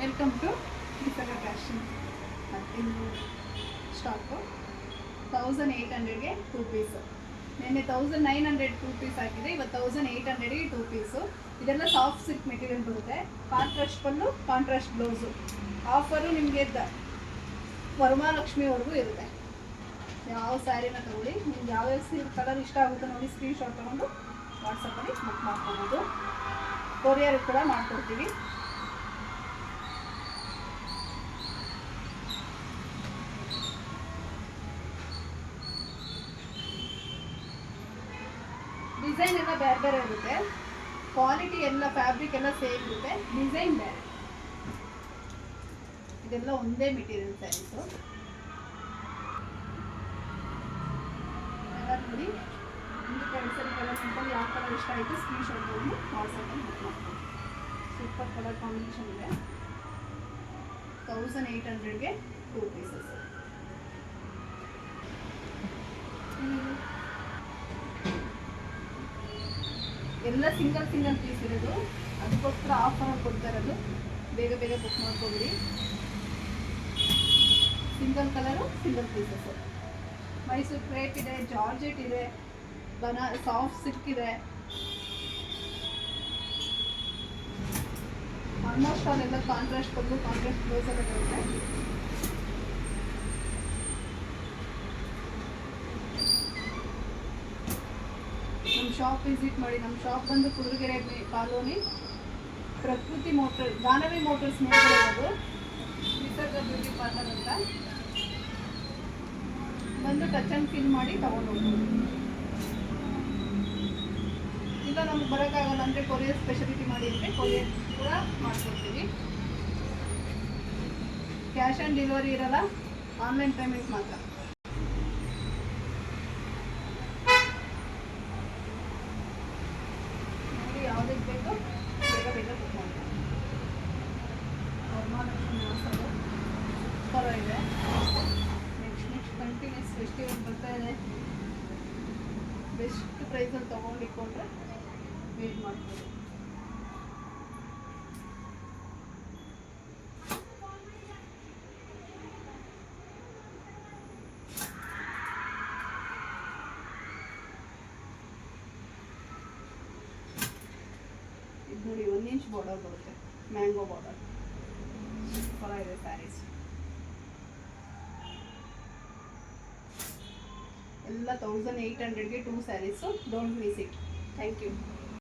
Welcome to ನಿಸರ್ಗ fashion. ಇದು stock 1800ಗೆ 2 piece. ನೆನ್ನೆ 1900 2 ಪೀಸ್ ಹಾಕಿದೆ, ಇವತ್ತು 1800ಗೆ 2 ಪೀಸು. ಇದೆಲ್ಲ ಸಾಫ್ಟ್ ಸಿಲ್ಕ್ ಮೆಟೀರಿಯಲ್ ಬರುತ್ತೆ. ಕಾಂಟ್ರಾಸ್ಟ್ ಪಲ್ಲು, ಕಾಂಟ್ರಾಸ್ಟ್ ಬ್ಲೌಸು. ಆಫರು ನಿಮಗೆ ವರಮಹಾಲಕ್ಷ್ಮಿವರೆಗೂ ಇರುತ್ತೆ. ಯಾವ ಸ್ಯಾರಿನ ತಗೊಳ್ಳಿ, ನಿಮ್ಗೆ ಯಾವ್ಯಾವ ಕಲರ್ ಇಷ್ಟ ಆಗುತ್ತೋ ನೋಡಿ ಸ್ಕ್ರೀನ್ಶಾಟ್ ತೊಗೊಂಡು ವಾಟ್ಸಪ್ಪಲ್ಲಿ ಬುಕ್ ಮಾಡ್ಕೊಬೋದು. ಕೊರಿಯರ್ ಕೂಡ ಮಾಡ್ಕೊಡ್ತೀವಿ. ಡಿಸೈನ್ ಎಲ್ಲ ಬೇರೆ ಬೇರೆ ಇರುತ್ತೆ, ಕ್ವಾಲಿಟಿ ಎಲ್ಲ ಫ್ಯಾಬ್ರಿಕ್ ಎಲ್ಲ ಸೇಮ್ ಇರುತ್ತೆ, ಡಿಸೈನ್ ಬೇರೆ. ಇದೆಲ್ಲ ಒಂದೇ ಮೆಟೀರಿಯಲ್ ಸ್ಯಾರೀಸು. ಎಲ್ಲ ನೋಡಿ, ಒಂದು ಸರಿ ಕಲರ್ ಸಿಂಪಲ್ ಯಾವ ಕಲರ್ ಇಷ್ಟ ಆಯಿತು ಸ್ಕ್ರೀನ್ಶಾಟ್ ತೊಗೊಂಡು ವಾಟ್ಸಪ್ಪಲ್ಲಿ ಬುಕ್ ಮಾಡ್ತೀವಿ. ಸೂಪರ್ ಕಲರ್ ಕಾಂಬಿನೇಷನ್ ಇದೆ. 1800ಗೆ 2 ಪೀಸಸ್. ಎಲ್ಲ ಸಿಂಗಲ್ ಪೀಸ್ ಇರೋದು, ಅದಕ್ಕೋಸ್ಕರ ಆಫರ್ ಕೊಡ್ತಾ ಇರೋದು. ಬೇಗ ಬೇಗ ಬುಕ್ ಮಾಡ್ಕೊಬಿಡಿ. Single colour, single pieces. Mysuru crepe ಇದೆ, ಜಾರ್ಜೆಟ್ ಇದೆ, ಸಾಫ್ಟ್ ಸಿಲ್ಕ್ ಇದೆ. ಆಲ್ಮೋಸ್ಟ್ ಅಲ್ಲೆಲ್ಲ ಕಾಂಟ್ರಾಸ್ಟ್ ಬಂದು ಕಾಂಟ್ರಾಸ್ಟ್ ಬ್ಲೌಸ್ ಎಲ್ಲ ಬರುತ್ತೆ. ನಮ್ಮ ಶಾಪ್ ವಿಸಿಟ್ ಮಾಡಿ. ನಮ್ಮ ಶಾಪ್ ಬಂದು Kuduregere colony, Prakruthi motor, Danavi motors ಮೇಲ್ಗಡೆ ಇರೋದು, ನಿಸರ್ಗ ಬ್ಯೂಟಿ ಪಾರ್ಲರ್ ಅಂತ. ಬಂದು ಟಚ್ ಆ್ಯಂಡ್ ಫಿಲ್ ಮಾಡಿ ತೊಗೊಂಡೋಗ್ಬೋದು. ಇಲ್ಲ ನಮ್ಗೆ ಬರೋಕ್ಕಾಗಲ್ಲ ಅಂದರೆ ಕೊರಿಯರ್ ಸ್ಪೆಷಾಲಿಟಿ ಮಾಡಿ ಅಂದರೆ ಕೊರಿಯರ್ ಕೂಡ ಮಾಡ್ಕೊಡ್ತೀವಿ. ಕ್ಯಾಶ್ ಆನ್ ಡೆಲಿವರಿ ಇರಲ್ಲ, ಆನ್ಲೈನ್ ಪೇಮೆಂಟ್ ಮಾತ್ರ. ನೋಡಿ ಯಾವುದಕ್ಕೆ ಬೇಕು ಬೇಗ ಬೇಗ ಬುಕ್ ಮಾಡ್ತೀವಿ. ವರಮಹಾಲಕ್ಷ್ಮಿ ಮಸಾಲೆ ಸೂಪರ್ ಇದೆ. ನೆಕ್ಸ್ಟ್ ಕಂಟಿನ್ಯೂಸ್ ಫೆಸ್ಟಿವಲ್ ಬರ್ತಾ ಇದೆ. ಬೆಸ್ಟ್ ಪ್ರೈಸಲ್ಲಿ ತೊಗೊಂಡಿಕೊಂಡ್ರೆ ವೇಟ್ ಮಾಡ್ಬೋದು. ಇದು ನೋಡಿ 1 ಇಂಚ್ ಬಾರ್ಡರ್ ಬರುತ್ತೆ, ಮ್ಯಾಂಗೋ ಬಾರ್ಡರ್. ಸೂಪರ್ ಇದೆ ಸ್ಯಾರೀಸ್. ಎಲ್ಲ 1800ಗೆ 2 saris. Don't miss it. Thank you.